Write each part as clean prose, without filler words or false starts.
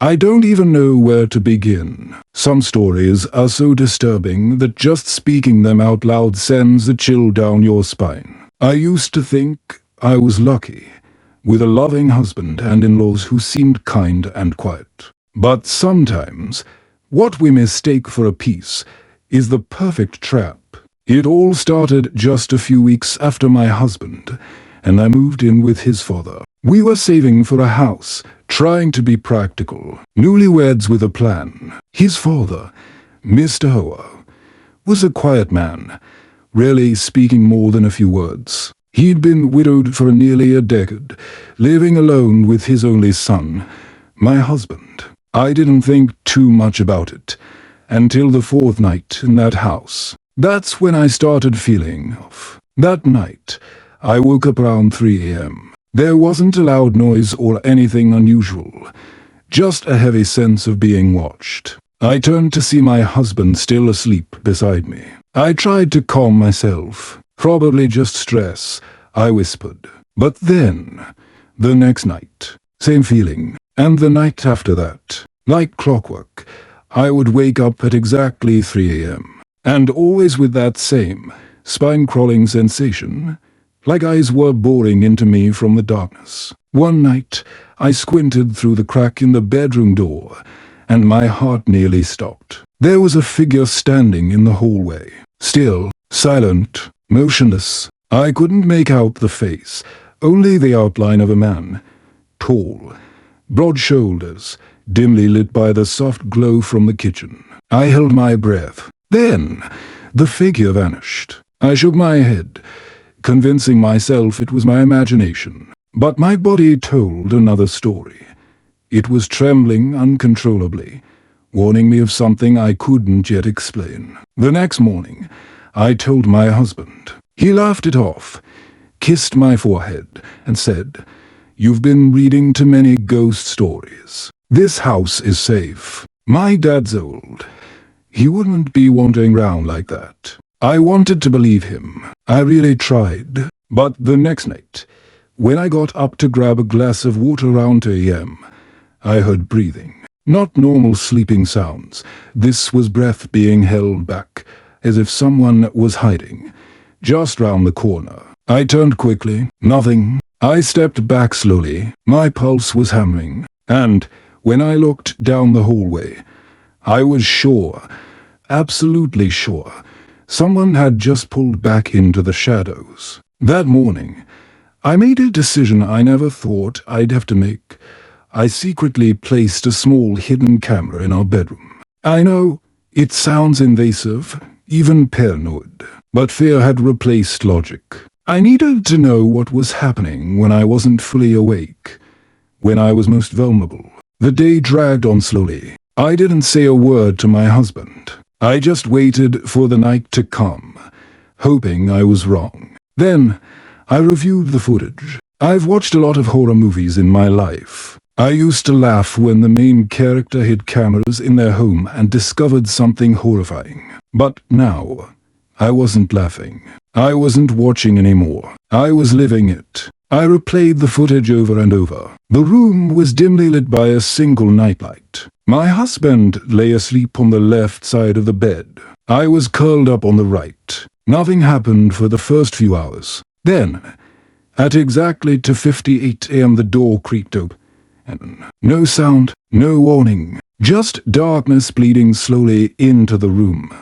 I don't even know where to begin. Some stories are so disturbing that just speaking them out loud sends a chill down your spine. I used to think I was lucky, with a loving husband and in-laws who seemed kind and quiet. But sometimes, what we mistake for a peace is the perfect trap. It all started just a few weeks after my husband and I moved in with his father. We were saving for a house, trying to be practical, newlyweds with a plan. His father, Mr. Hoa, was a quiet man, rarely speaking more than a few words. He'd been widowed for nearly a decade, living alone with his only son, my husband. I didn't think too much about it until the fourth night in that house. That's when I started feeling off. That night, I woke up around 3 a.m. There wasn't a loud noise or anything unusual, just a heavy sense of being watched. I turned to see my husband still asleep beside me. I tried to calm myself. Probably just stress, I whispered. But then, the next night, same feeling. And the night after that, like clockwork, I would wake up at exactly 3 a.m. And always with that same spine-crawling sensation, like eyes were boring into me from the darkness. One night, I squinted through the crack in the bedroom door, and my heart nearly stopped. There was a figure standing in the hallway, still, silent, motionless. I couldn't make out the face, only the outline of a man. Tall, broad shoulders, dimly lit by the soft glow from the kitchen. I held my breath. Then, the figure vanished. I shook my head, convincing myself it was my imagination. But my body told another story. It was trembling uncontrollably, warning me of something I couldn't yet explain. The next morning, I told my husband. He laughed it off, kissed my forehead, and said, "You've been reading too many ghost stories. This house is safe. My dad's old. He wouldn't be wandering around like that." I wanted to believe him. I really tried. But the next night, when I got up to grab a glass of water around 2 a.m., I heard breathing. Not normal sleeping sounds. This was breath being held back, as if someone was hiding, just round the corner. I turned quickly. Nothing. I stepped back slowly. My pulse was hammering. And when I looked down the hallway, I was sure, absolutely sure, someone had just pulled back into the shadows. That morning, I made a decision I never thought I'd have to make. I secretly placed a small hidden camera in our bedroom. I know, it sounds invasive, even paranoid, but fear had replaced logic. I needed to know what was happening when I wasn't fully awake, when I was most vulnerable. The day dragged on slowly. I didn't say a word to my husband. I just waited for the night to come, hoping I was wrong. Then, I reviewed the footage. I've watched a lot of horror movies in my life. I used to laugh when the main character hid cameras in their home and discovered something horrifying. But now, I wasn't laughing. I wasn't watching anymore. I was living it. I replayed the footage over and over. The room was dimly lit by a single nightlight. My husband lay asleep on the left side of the bed. I was curled up on the right. Nothing happened for the first few hours. Then, at exactly 2:58 a.m. the door creaked open. And no sound, no warning, just darkness bleeding slowly into the room,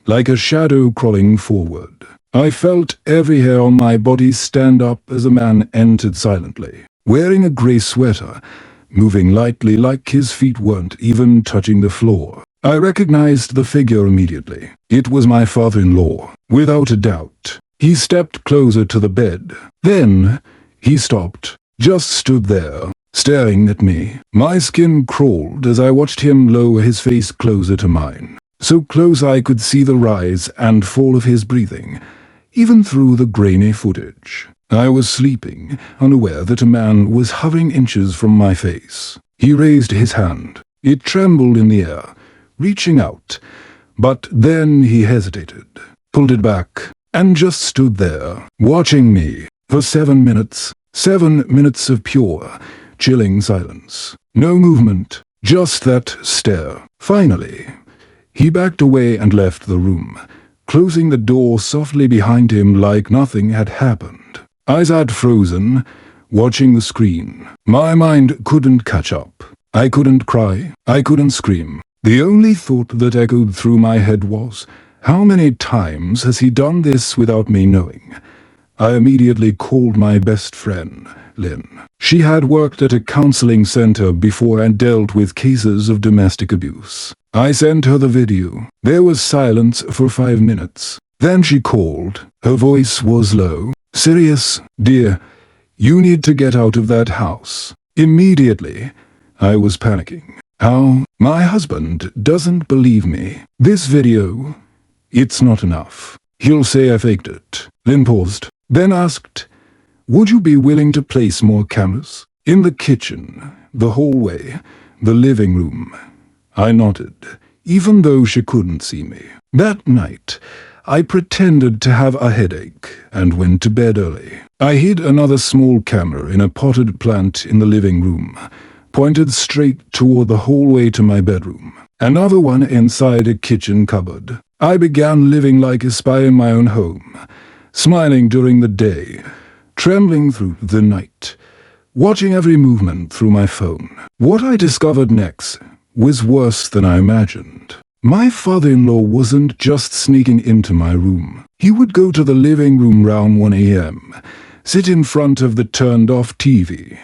like a shadow crawling forward. I felt every hair on my body stand up as a man entered silently, wearing a grey sweater, moving lightly like his feet weren't even touching the floor. I recognized the figure immediately. It was my father-in-law, without a doubt. He stepped closer to the bed. Then, he stopped, just stood there, staring at me. My skin crawled as I watched him lower his face closer to mine, so close I could see the rise and fall of his breathing, even through the grainy footage. I was sleeping, unaware that a man was hovering inches from my face. He raised his hand. It trembled in the air, reaching out, but then he hesitated, pulled it back, and just stood there, watching me, for 7 minutes. 7 minutes of pure, chilling silence. No movement, Just that stare. Finally, he backed away and left the room, closing the door softly behind him like nothing had happened. I sat frozen, watching the screen. My mind couldn't catch up. I couldn't cry. I couldn't scream. The only thought that echoed through my head was, how many times has he done this without me knowing? I immediately called my best friend, Lynn. She had worked at a counseling center before and dealt with cases of domestic abuse. I sent her the video. There was silence for 5 minutes. Then she called. Her voice was low. "Serious, dear, you need to get out of that house." Immediately, I was panicking. How? My husband doesn't believe me. This video, it's not enough. He'll say I faked it. Lynn paused, then asked, "Would you be willing to place more cameras? In the kitchen, the hallway, the living room?" I nodded, even though she couldn't see me. That night, I pretended to have a headache and went to bed early. I hid another small camera in a potted plant in the living room, pointed straight toward the hallway to my bedroom. Another one inside a kitchen cupboard. I began living like a spy in my own home, smiling during the day, trembling through the night, watching every movement through my phone. What I discovered next was worse than I imagined. My father-in-law wasn't just sneaking into my room. He would go to the living room round 1 a.m., sit in front of the turned-off TV,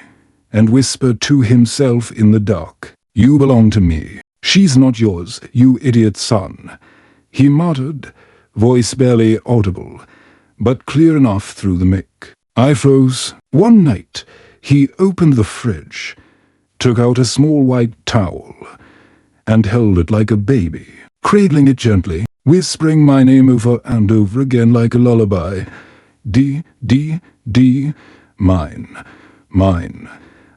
and whisper to himself in the dark, "You belong to me. She's not yours, you idiot son." He muttered, voice barely audible, but clear enough through the mic. I froze. One night, he opened the fridge, took out a small white towel, and held it like a baby, cradling it gently, whispering my name over and over again like a lullaby. D, D, D, mine, mine.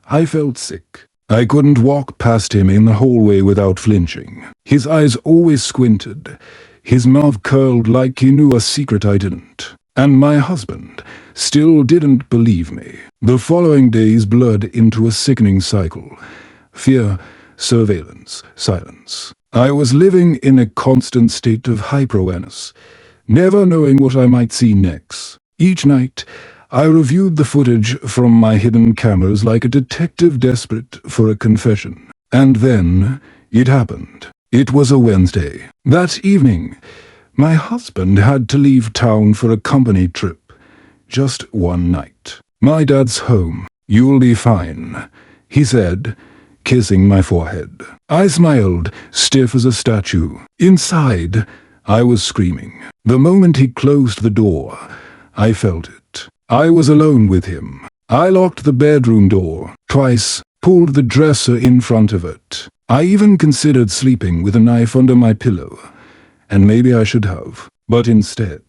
I felt sick. I couldn't walk past him in the hallway without flinching. His eyes always squinted, his mouth curled like he knew a secret I didn't. And my husband still didn't believe me. The following days blurred into a sickening cycle. Fear, surveillance, silence. I was living in a constant state of hyper-awareness, never knowing what I might see next. Each night, I reviewed the footage from my hidden cameras like a detective desperate for a confession. And then, it happened. It was a Wednesday. That evening, my husband had to leave town for a company trip. Just one night. "My dad's home. You'll be fine," he said, kissing my forehead. I smiled, stiff as a statue. Inside, I was screaming. The moment he closed the door, I felt it. I was alone with him. I locked the bedroom door twice, pulled the dresser in front of it. I even considered sleeping with a knife under my pillow. And maybe I should have. But instead,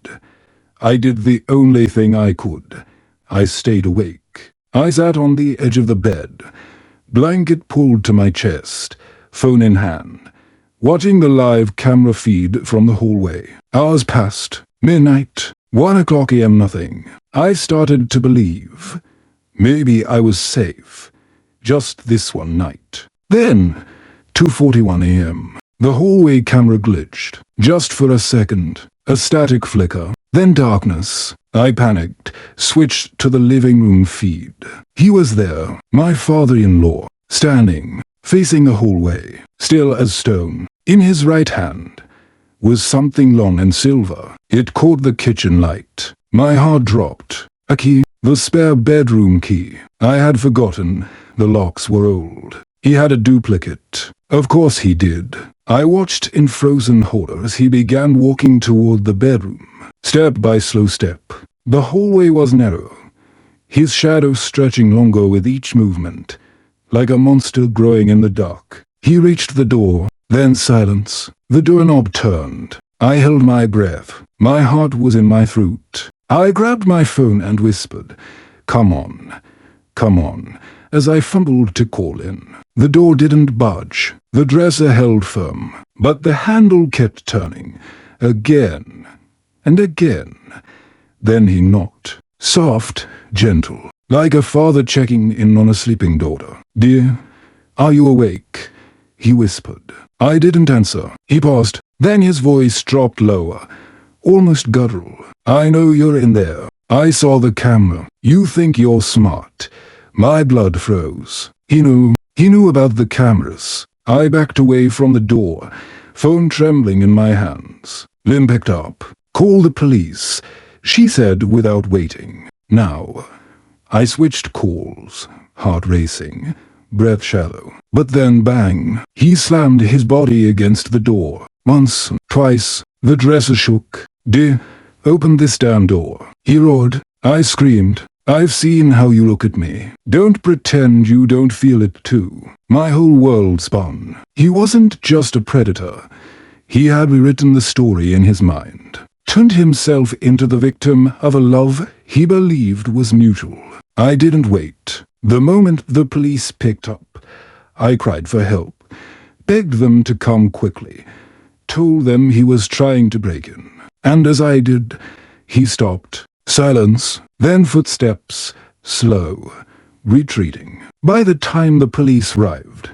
I did the only thing I could. I stayed awake. I sat on the edge of the bed, blanket pulled to my chest, phone in hand, watching the live camera feed from the hallway. Hours passed. Midnight. 1 o'clock a.m. Nothing. I started to believe. Maybe I was safe. Just this one night. Then, 2:41 a.m. The hallway camera glitched. Just for a second. A static flicker. Then darkness. I panicked, switched to the living room feed. He was there, my father-in-law, standing, facing the hallway, still as stone. In his right hand was something long and silver. It caught the kitchen light. My heart dropped. A key, the spare bedroom key. I had forgotten. The locks were old. He had a duplicate. Of course he did. I watched in frozen horror as he began walking toward the bedroom, step by slow step. The hallway was narrow, his shadow stretching longer with each movement, like a monster growing in the dark. He reached the door, then silence. The doorknob turned. I held my breath. My heart was in my throat. I grabbed my phone and whispered, "Come on, come on," as I fumbled to call in. The door didn't budge. The dresser held firm, but the handle kept turning, again and again. Then he knocked, soft, gentle, like a father checking in on a sleeping daughter. "Dear, are you awake?" he whispered. I didn't answer. He paused. Then his voice dropped lower, almost guttural. I know you're in there. I saw the camera. You think you're smart. My blood froze. He knew about the cameras. I backed away from the door, phone trembling in my hands. Lynn picked up. Call the police, she said without waiting. Now. I switched calls, heart racing, breath shallow. But then bang, he slammed his body against the door. Once, twice, the dresser shook. Open this damn door, he roared. I screamed. I've seen how you look at me. Don't pretend you don't feel it too. My whole world spun. He wasn't just a predator. He had rewritten the story in his mind. Turned himself into the victim of a love he believed was mutual. I didn't wait. The moment the police picked up, I cried for help, begged them to come quickly, told them he was trying to break in. And as I did, he stopped. Silence, then footsteps, slow, retreating. By the time the police arrived,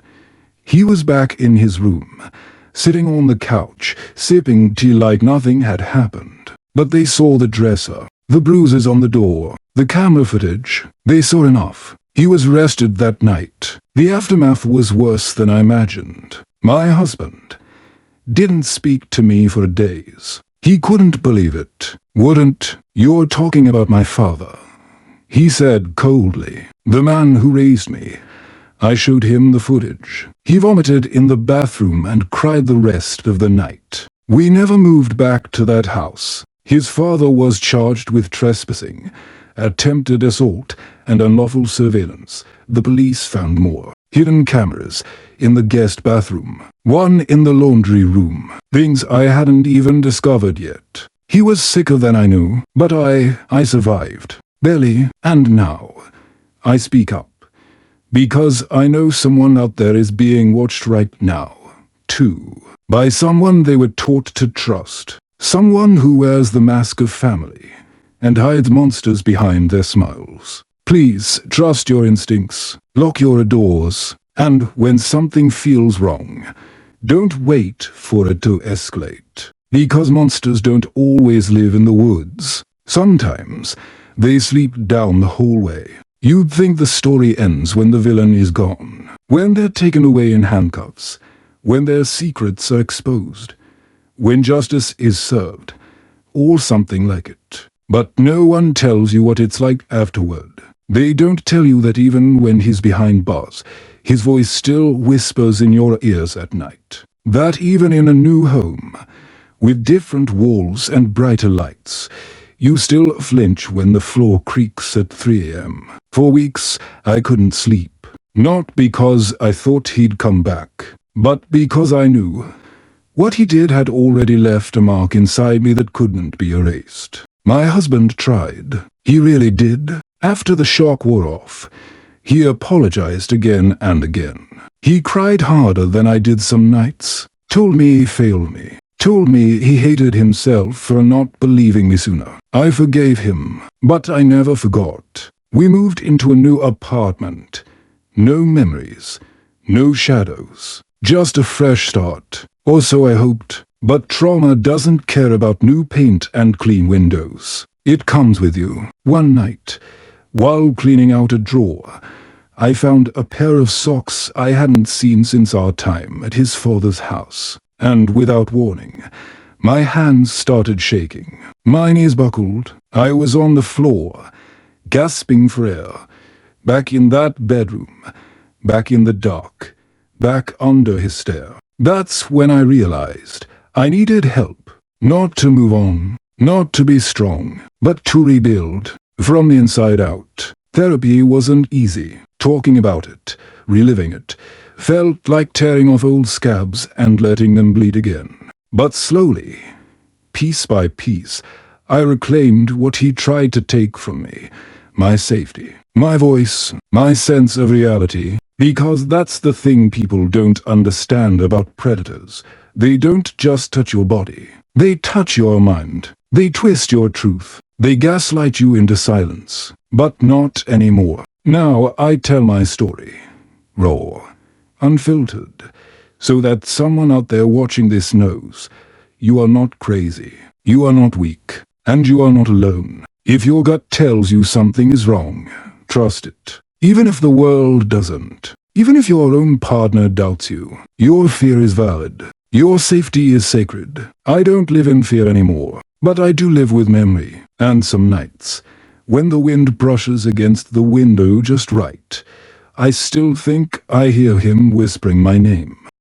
he was back in his room, sitting on the couch, sipping tea like nothing had happened. But they saw the dresser, the bruises on the door, the camera footage. They saw enough. He was arrested that night. The aftermath was worse than I imagined. My husband didn't speak to me for days. He couldn't believe it. Wouldn't. You're talking about my father, he said coldly. The man who raised me. I showed him the footage. He vomited in the bathroom and cried the rest of the night. We never moved back to that house. His father was charged with trespassing, attempted assault, and unlawful surveillance. The police found more. Hidden cameras in the guest bathroom, one in the laundry room. Things I hadn't even discovered yet. He was sicker than I knew, but I survived. Barely, and now I speak up. Because I know someone out there is being watched right now, too. By someone they were taught to trust. Someone who wears the mask of family and hides monsters behind their smiles. Please trust your instincts, lock your doors, and when something feels wrong, don't wait for it to escalate. Because monsters don't always live in the woods. Sometimes they sleep down the hallway. You'd think the story ends when the villain is gone, when they're taken away in handcuffs, when their secrets are exposed, when justice is served, or something like it. But no one tells you what it's like afterward. They don't tell you that even when he's behind bars, his voice still whispers in your ears at night. That even in a new home, with different walls and brighter lights, you still flinch when the floor creaks at 3 a.m. For weeks, I couldn't sleep. Not because I thought he'd come back, but because I knew what he did had already left a mark inside me that couldn't be erased. My husband tried. He really did. After the shock wore off, he apologized again and again. He cried harder than I did some nights. Told me he failed me. Told me he hated himself for not believing me sooner. I forgave him, but I never forgot. We moved into a new apartment. No memories, no shadows, just a fresh start. Or so I hoped. But trauma doesn't care about new paint and clean windows. It comes with you. One night, while cleaning out a drawer, I found a pair of socks I hadn't seen since our time at his father's house. And without warning, my hands started shaking. My knees buckled. I was on the floor, gasping for air. Back in that bedroom, back in the dark, back under his stare. That's when I realized I needed help. Not to move on, not to be strong, but to rebuild from the inside out. Therapy wasn't easy. Talking about it, reliving it, felt like tearing off old scabs and letting them bleed again. But slowly, piece by piece, I reclaimed what he tried to take from me. My safety, my voice, my sense of reality. Because that's the thing people don't understand about predators. They don't just touch your body. They touch your mind. They twist your truth. They gaslight you into silence. But not anymore. Now I tell my story. Raw. Unfiltered. so that someone out there watching this knows you are not crazy, you are not weak, and you are not alone. If your gut tells you something is wrong, trust it. Even if the world doesn't. Even if your own partner doubts you, your fear is valid. Your safety is sacred. I don't live in fear anymore, but I do live with memory. And some nights, when the wind brushes against the window just right, I still think I hear him whispering my name.